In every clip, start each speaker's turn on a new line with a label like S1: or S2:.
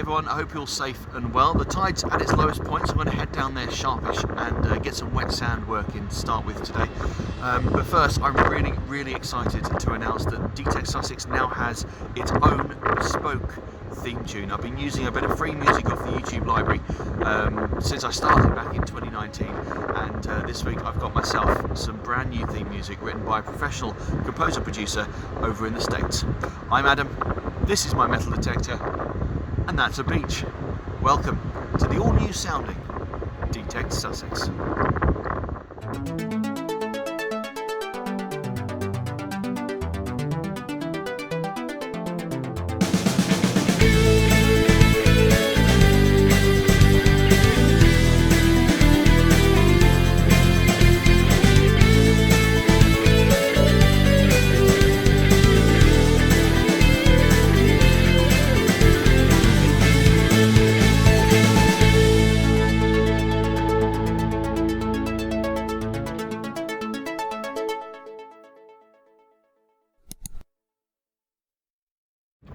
S1: everyone, I hope you're all safe and well. The tide's at its lowest point, so I'm going to head down there sharpish and get some wet sand work in to start with today. But first, I'm really excited to announce that D-Tekt Sussex now has its own bespoke theme tune. I've been using a bit of free music off the YouTube library since I started back in 2019, and this week I've got myself some brand new theme music written by a professional composer-producer over in the States. I'm Adam, this is my metal detector, and that's a beach. Welcome to the all-new sounding D-Tekt Sussex.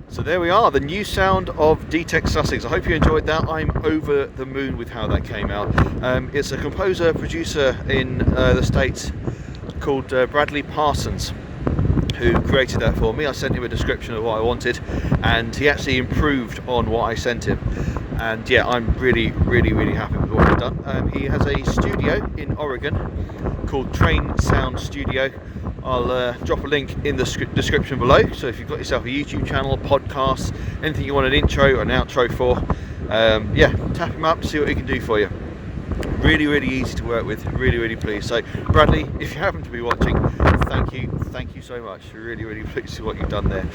S1: So there we are, the new sound of D-Tekt Sussex. I hope you enjoyed that. I'm over the moon with how that came out. It's a composer producer in the States called Bradley Parsons who created that for me. I sent him a description of what I wanted and he actually improved on what I sent him. And yeah, I'm really happy with what he's done. He has a studio in Oregon called Train Sound Studio. I'll drop a link in the description below, so if you've got yourself a YouTube channel, podcast, anything you want an intro or an outro for, yeah, tap him up, see what he can do for you. Really easy to work with, really pleased. So Bradley, if you happen to be watching, thank you so much. Really pleased with what you've done there.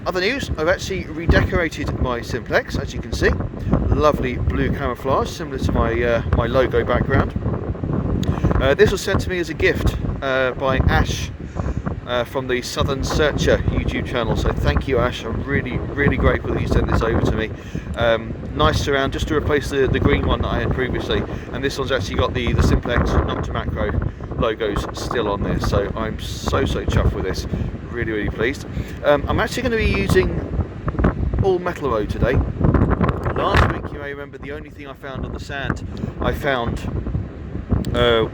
S1: Other news, I've actually redecorated my Simplex, as you can see. Lovely blue camouflage, similar to my logo background. This was sent to me as a gift by Ash from the Southern Searcher YouTube channel, so thank you Ash. I'm really grateful that you sent this over to me. Nice surround, just to replace the green one that I had previously, and this one's actually got the Simplex Nokta Makro logos still on there, so I'm so chuffed with this. Really pleased. I'm actually going to be using all metal mode today. Last week, you may remember, the only thing I found on the sand I found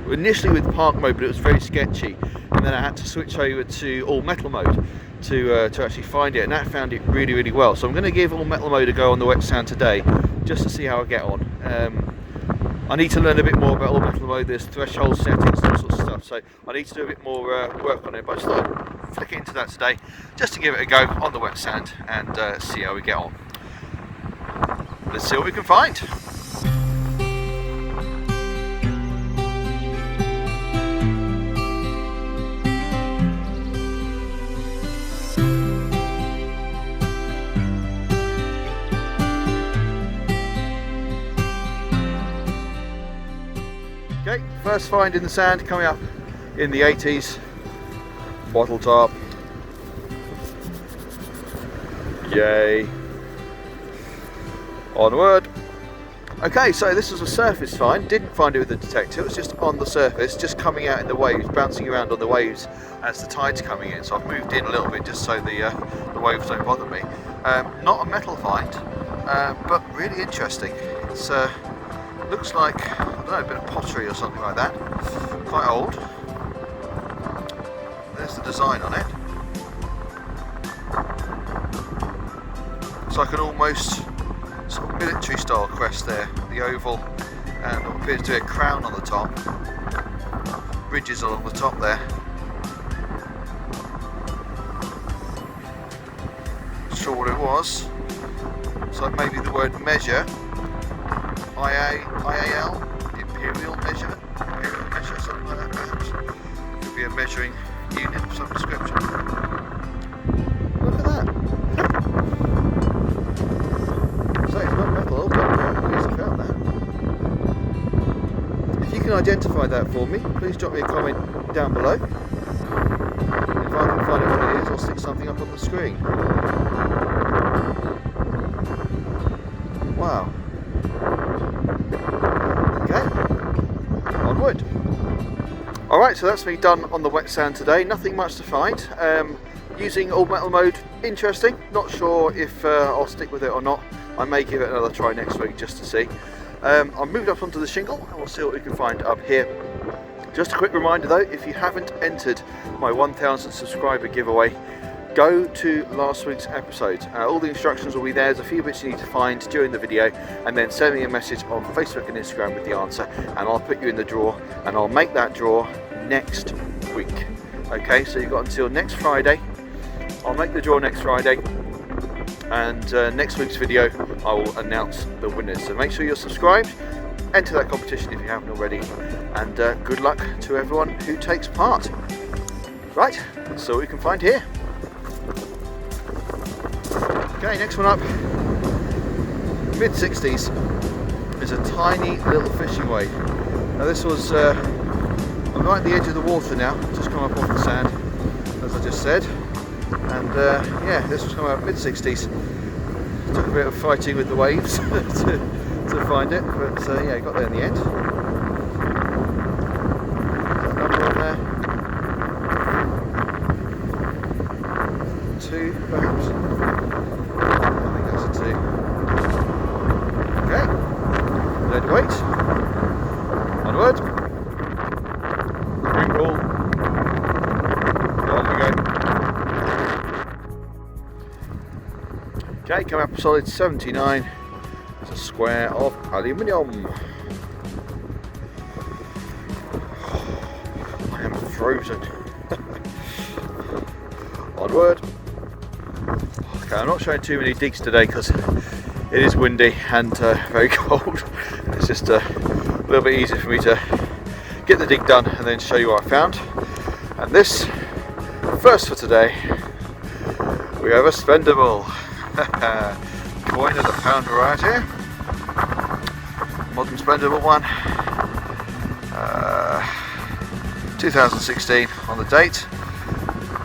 S1: initially with park mode, but it was very sketchy, and then I had to switch over to all metal mode to actually find it, and that found it really well. So I'm going to give all metal mode a go on the wet sand today, just to see how I get on. I need to learn a bit more about all metal mode. There's threshold settings, all sorts of stuff, so I need to do a bit more work on it, but I just thought I'd flick it into that today just to give it a go on the wet sand and see how we get on. Let's see what we can find. Okay, first find in the sand coming up in the 80s. Bottle top. Yay. Onward. Okay, so this was a surface find. Didn't find it with the detector. It was just on the surface, just coming out in the waves, bouncing around on the waves as the tide's coming in. So I've moved in a little bit just so the waves don't bother me. Not a metal find, but really interesting. It's looks like, I don't know, a bit of pottery or something like that. Quite old. There's the design on it. It's like an almost sort of military style crest there. The oval, and what appears to be a crown on the top. Ridges along the top there. Not sure what it was. It's like maybe the word measure. IAL, imperial measure, something like that perhaps. Could be a measuring unit of some description. Look at that. So it's not metal, but at least I found that. If you can identify that for me, please drop me a comment down below. If I can find out what it is, I'll stick something up on the screen. Wow. Onward. Alright, so that's me done on the wet sand today. Nothing much to find. Using all metal mode, interesting. Not sure if I'll stick with it or not. I may give it another try next week just to see. I'll move it up onto the shingle and we'll see what we can find up here. Just a quick reminder though, if you haven't entered my 1000 subscriber giveaway, go to last week's episode. All the instructions will be there. There's a few bits you need to find during the video, and then send me a message on Facebook and Instagram with the answer, and I'll put you in the draw, and I'll make that draw next week. Okay, so you've got until next Friday. I'll make the draw next Friday, and next week's video I will announce the winners. So make sure you're subscribed, enter that competition if you haven't already, and good luck to everyone who takes part. Right, so what we can find here. Okay, next one up, mid-60s, is a tiny little fishing wade. Now this was, I'm right at the edge of the water now, just come up off the sand, as I just said, and yeah, this was coming up mid-60s. Took a bit of fighting with the waves to find it, but yeah, got there in the end. Number on there, 2 perhaps. Okay, ready to wait. Onward. Green ball. On we go. Okay, come up solid 79. It's a square of aluminium. I am frozen. Onward. Okay, I'm not showing too many digs today because it is windy and very cold. It's just a little bit easier for me to get the dig done and then show you what I found. And this, first for today, we have a spendable coin of the pound variety. Modern spendable one. 2016 on the date.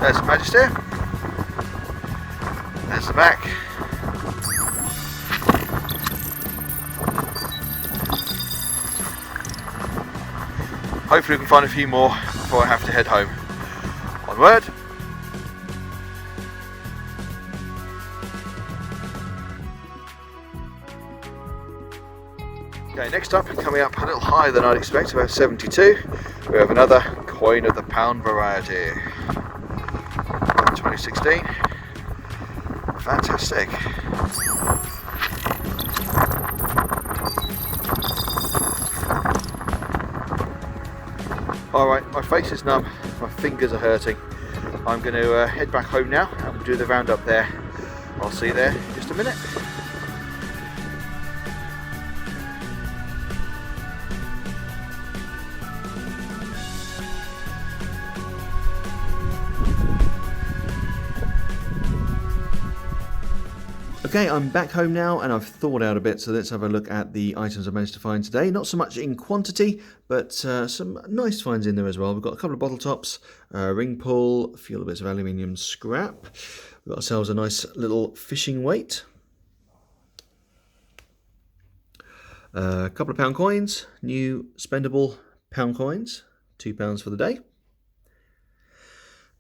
S1: There's the Majesty. There's the back. Hopefully we can find a few more before I have to head home. Onward. Okay, next up, and coming up a little higher than I'd expect, about 72, we have another coin of the pound variety. 2016. Fantastic. Alright, my face is numb, my fingers are hurting. I'm going to head back home now and we'll do the roundup there. I'll see you there in just a minute. Okay, I'm back home now and I've thawed out a bit, so let's have a look at the items I managed to find today. Not so much in quantity, but some nice finds in there as well. We've got a couple of bottle tops, ring pull, a few little bits of aluminium scrap. We've got ourselves a nice little fishing weight. A couple of pound coins, new spendable pound coins, £2 for the day.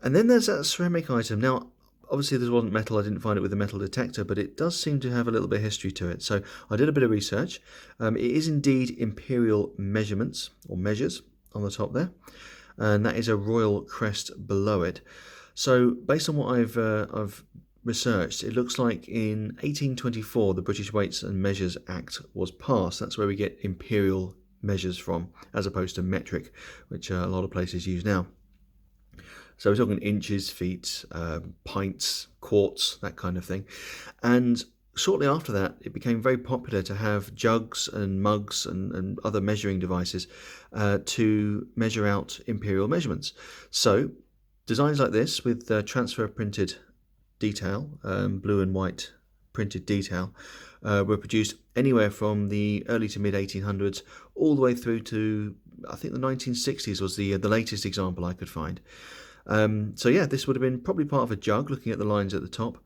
S1: And then there's that ceramic item. Now, obviously this wasn't metal, I didn't find it with a metal detector, but it does seem to have a little bit of history to it. So I did a bit of research. It is indeed imperial measurements, or measures, on the top there. And that is a royal crest below it. So based on what I've researched, it looks like in 1824 the British Weights and Measures Act was passed. That's where we get imperial measures from, as opposed to metric, which a lot of places use now. So we're talking inches, feet, pints, quarts, that kind of thing. And shortly after that, it became very popular to have jugs and mugs and other measuring devices to measure out imperial measurements. So designs like this with transfer printed detail, blue and white printed detail, were produced anywhere from the early to mid 1800s all the way through to, I think, the 1960s was the latest example I could find. So yeah, this would have been probably part of a jug, looking at the lines at the top,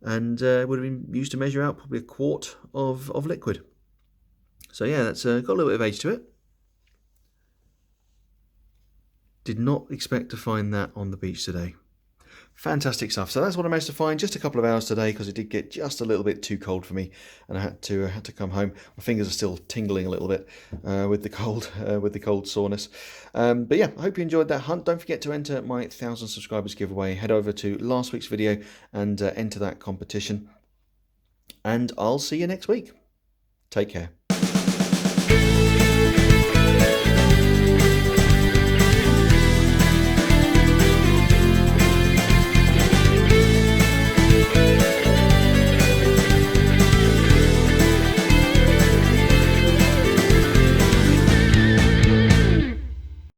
S1: and would have been used to measure out probably a quart of liquid. So yeah, that's got a little bit of age to it. Did not expect to find that on the beach today. Fantastic stuff. So that's what I managed to find. Just a couple of hours today because it did get just a little bit too cold for me, and I had to come home. My fingers are still tingling a little bit with the cold soreness. But yeah, I hope you enjoyed that hunt. Don't forget to enter my 1,000 subscribers giveaway. Head over to last week's video and enter that competition. And I'll see you next week. Take care.